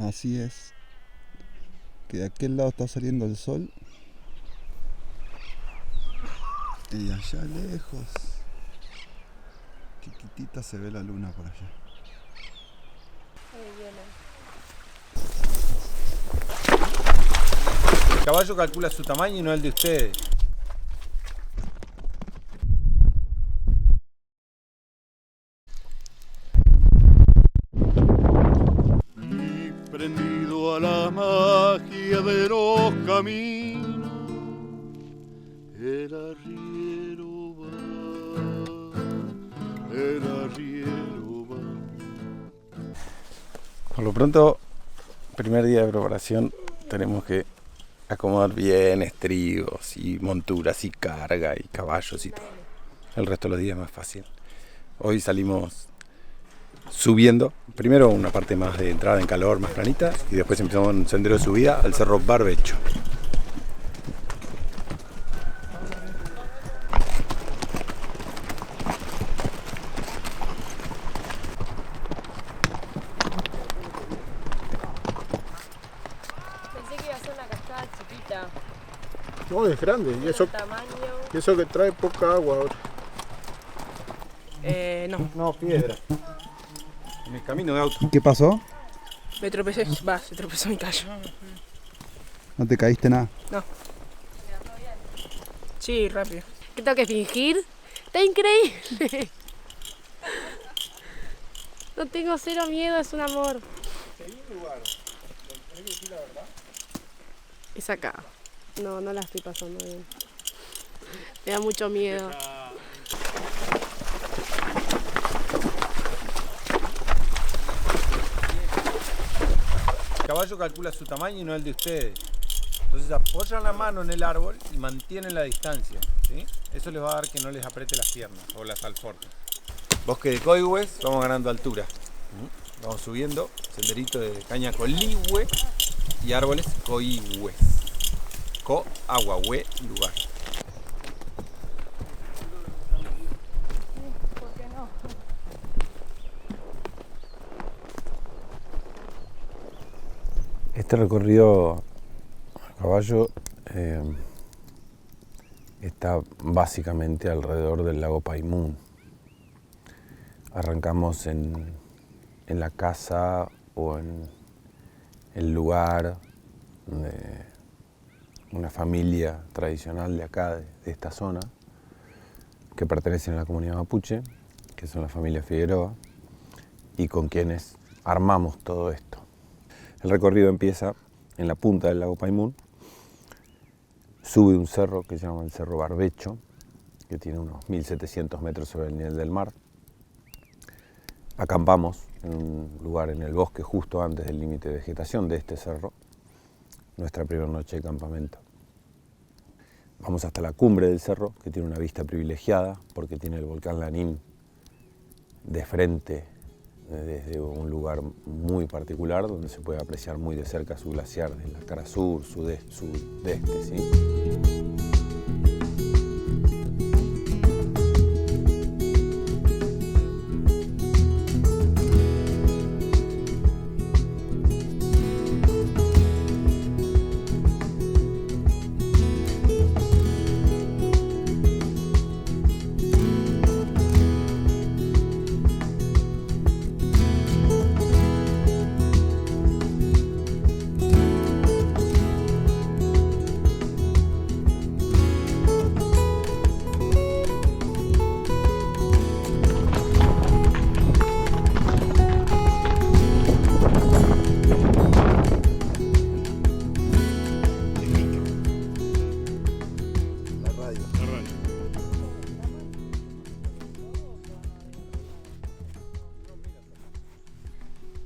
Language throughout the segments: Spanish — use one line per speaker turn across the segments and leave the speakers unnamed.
Así es. Que de aquel lado está saliendo el sol. Y allá lejos, chiquitita, se ve la luna por allá.
El caballo calcula su tamaño y no el de ustedes.
Y prendido a la magia de los caminos, el arriero va, el arriero va.
Por lo pronto, primer día de preparación, tenemos que acomodar bien estribos y monturas y carga y caballos y todo. El resto de los días es más fácil. Hoy salimos subiendo, primero una parte más de entrada en calor, más planita, y después empezamos un sendero de subida al cerro Barbecho.
Pensé que iba a ser una cascada chiquita.
No, es grande. Y eso que trae poca agua ahora.
No.
No, piedra. En el camino de auto.
¿Qué pasó?
Me tropecé. Se tropezó mi callo.
¿No te caíste nada?
No. Sí, rápido. ¿Qué tengo que fingir? Está increíble. No tengo cero miedo, es un amor. Es acá. No la estoy pasando bien. Me da mucho miedo.
El caballo calcula su tamaño y no el de ustedes. Entonces apoyan la mano en el árbol y mantienen la distancia, ¿sí? Eso les va a dar que no les apriete las piernas o las alforjas. Bosque de Coihue, vamos ganando altura. Vamos subiendo, senderito de caña coligüe y árboles coihües. Co, agua, hue, lugar. Este recorrido a caballo está básicamente alrededor del lago Paimún. Arrancamos en la casa o en el lugar de una familia tradicional de acá, de esta zona, que pertenecen a la comunidad mapuche, que son la familia Figueroa, y con quienes armamos todo esto. El recorrido empieza en la punta del lago Paimún, sube un cerro que se llama el Cerro Barbecho, que tiene unos 1700 metros sobre el nivel del mar. Acampamos en un lugar en el bosque justo antes del límite de vegetación de este cerro, nuestra primera noche de campamento. Vamos hasta la cumbre del cerro, que tiene una vista privilegiada porque tiene el volcán Lanín de frente desde un lugar muy particular donde se puede apreciar muy de cerca su glaciar de la cara sur, sudeste, ¿sí?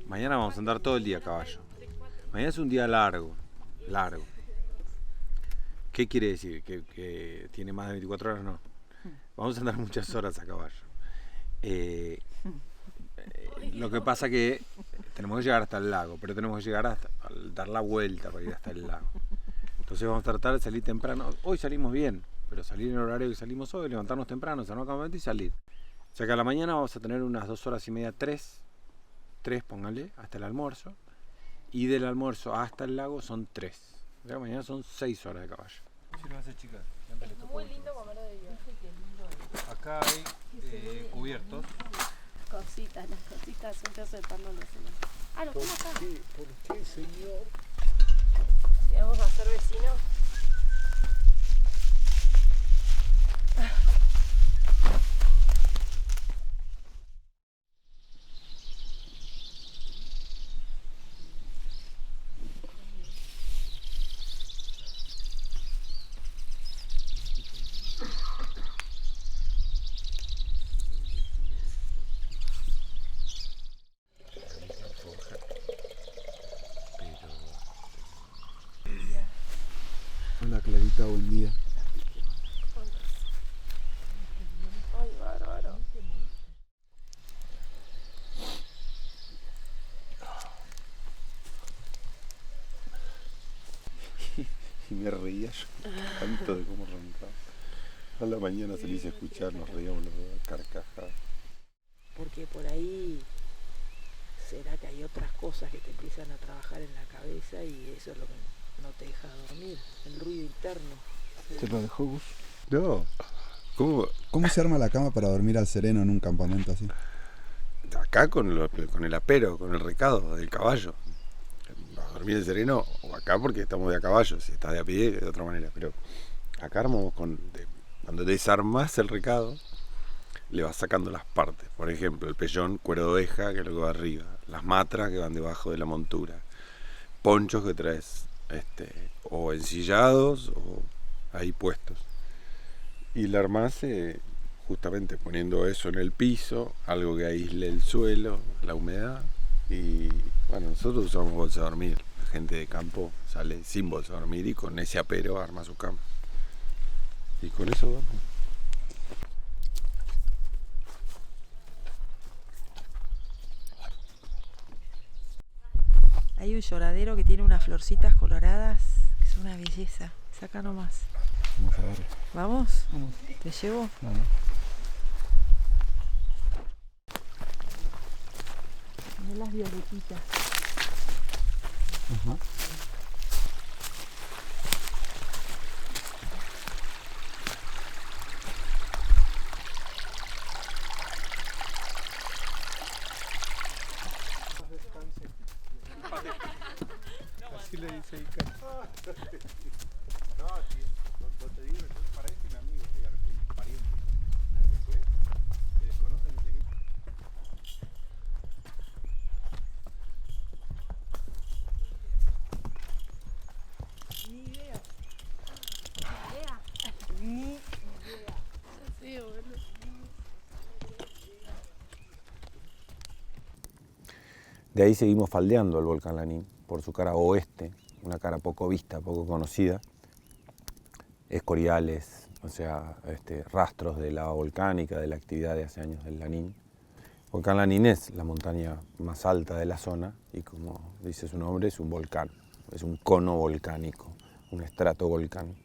Mañana vamos a andar todo el día a caballo. Mañana es un día largo. ¿Qué quiere decir? ¿Que tiene más de 24 horas? No. Vamos a andar muchas horas a caballo. Lo que pasa que tenemos que llegar hasta el lago, pero tenemos que llegar hasta dar la vuelta para ir hasta el lago. Entonces vamos a tratar de salir temprano. Hoy salimos bien, pero salir en el horario que salimos hoy, levantarnos temprano, hacer un campamento y salir. O sea que a la mañana vamos a tener unas 2 horas y media, 3, póngale, hasta el almuerzo. y del almuerzo hasta el lago son 3. O sea, mañana son 6 horas de caballo.
Muy lindo comer de día.
Acá hay cubiertos.
Cositas, las cositas, un trozo de pan no lo hacemos. Ah, lo como acá.
¿Por qué, señor?
Si vamos a ser vecinos.
Hola Clarita, buen día.
Ay, bárbaro.
Y me reía yo tanto de cómo roncaba. A la mañana se le hice escuchar, nos reíamos carcajadas.
Porque por ahí será que hay otras cosas que te empiezan a trabajar en la cabeza y eso es lo que no te deja dormir, el ruido interno.
¿Se lo dejó Gus?
No.
¿Cómo se arma la cama para dormir al sereno en un campamento así?
Acá con el apero, con el recado del caballo. A dormir de sereno, o acá porque estamos de a caballo, si estás de a pie, de otra manera. Pero acá armamos cuando desarmás el recado, le vas sacando las partes. Por ejemplo, el pellón, cuero de oveja, que es lo que va arriba. Las matras que van debajo de la montura. Ponchos que traes o ensillados o ahí puestos. Y la armás justamente poniendo eso en el piso, algo que aísle el suelo, la humedad. Y bueno, nosotros usamos bolsa de dormir. La gente de campo sale sin bolsa de dormir y con ese apero arma su cama. Y con eso vamos.
Hay un lloradero que tiene unas florcitas coloradas, que es una belleza. Saca nomás.
Vamos a ver.
¿Vamos? ¿Te llevo?
Vale.
Mirá las violetitas.
Ajá.
Así le dice Ica. No, sí, no te digo, entonces para este mi amigo, pariente. Después, se desconocen enseguida.
Sí, bueno.
De ahí seguimos faldeando el volcán Lanín por su cara oeste, una cara poco vista, poco conocida. Escoriales, o sea, rastros de lava volcánica, de la actividad de hace años del Lanín. Volcán Lanín es la montaña más alta de la zona y, como dice su nombre, es un volcán, es un cono volcánico, un estratovolcán.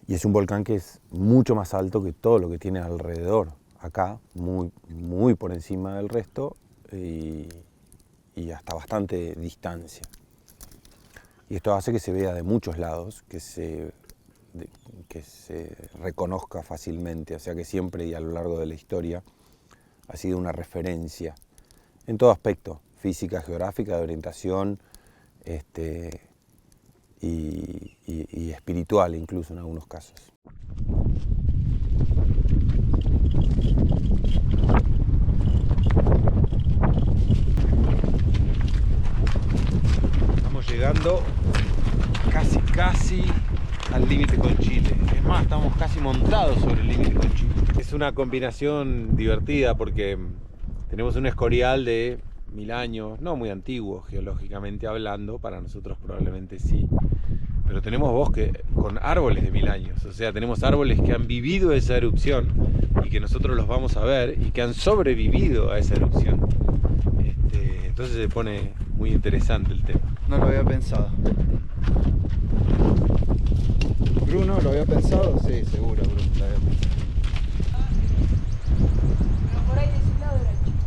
Y es un volcán que es mucho más alto que todo lo que tiene alrededor, acá, muy, muy por encima del resto y hasta bastante distancia. Y esto hace que se vea de muchos lados, que se reconozca fácilmente, o sea que siempre y a lo largo de la historia ha sido una referencia en todo aspecto, física, geográfica, de orientación y espiritual incluso en algunos casos. Estamos llegando casi al límite con Chile. Es más, estamos casi montados sobre el límite con Chile. Es una combinación divertida porque tenemos un escorial de 1000 años, no muy antiguo geológicamente hablando, para nosotros probablemente sí, pero tenemos bosque con árboles de 1000 años, o sea, tenemos árboles que han vivido esa erupción y que nosotros los vamos a ver y que han sobrevivido a esa erupción. Entonces se pone muy interesante el tema.
No lo había pensado. ¿Bruno lo había pensado? Sí, seguro, Bruno lo había pensado.
Por ahí de ese lado era Chile.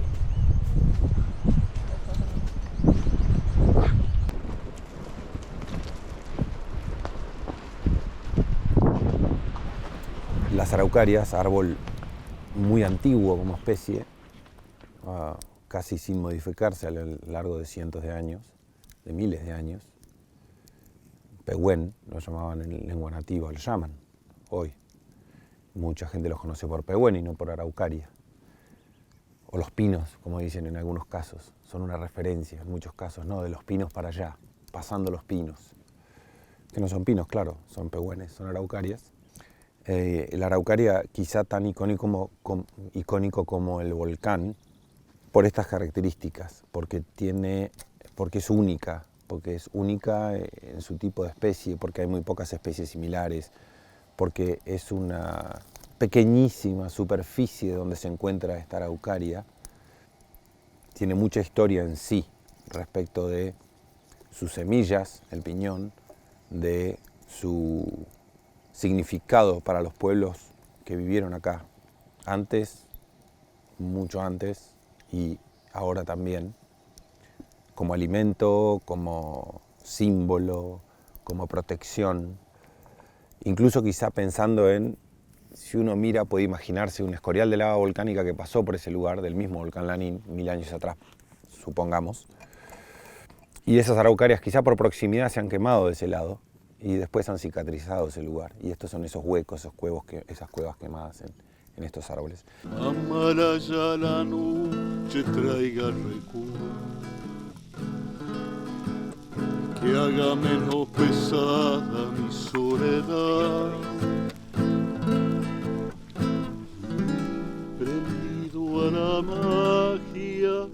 las araucarias, árbol muy antiguo como especie, casi sin modificarse a lo largo de cientos de años, de miles de años. Pehuen lo llamaban en lengua nativa, lo llaman hoy. Mucha gente los conoce por pehuen y no por araucaria. O los pinos, como dicen en algunos casos, son una referencia en muchos casos, ¿no? De los pinos para allá, pasando los pinos. Que no son pinos, claro, son pehuenes, son araucarias. La araucaria quizá tan icónico como el volcán, por estas características, porque es única en su tipo de especie, porque hay muy pocas especies similares, porque es una pequeñísima superficie donde se encuentra esta araucaria. Tiene mucha historia en sí respecto de sus semillas, el piñón, de su significado para los pueblos que vivieron acá antes, mucho antes y ahora también, como alimento, como símbolo, como protección. Incluso quizá pensando en, si uno mira, puede imaginarse un escorial de lava volcánica que pasó por ese lugar, del mismo volcán Lanín, 1000 años atrás, supongamos. Y esas araucarias quizá por proximidad se han quemado de ese lado y después han cicatrizado ese lugar. Y estos son esos huecos, esas cuevas quemadas en estos árboles.
Amaraya la noche traiga recuerdo, que haga menos pesada mi soledad. Prendido a la magia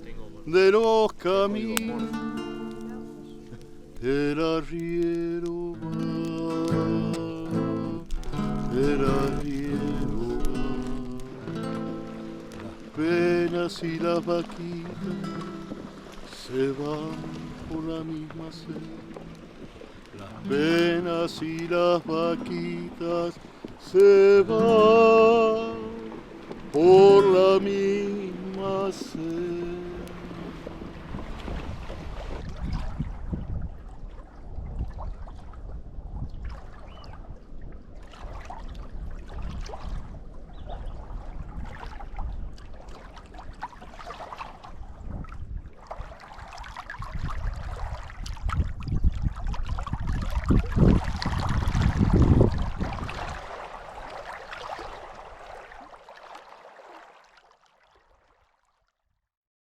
de los caminos, el arriero va, el arriero va. Las penas y las vaquitas se van por la misma senda. Las penas y las vaquitas se van por la misma senda.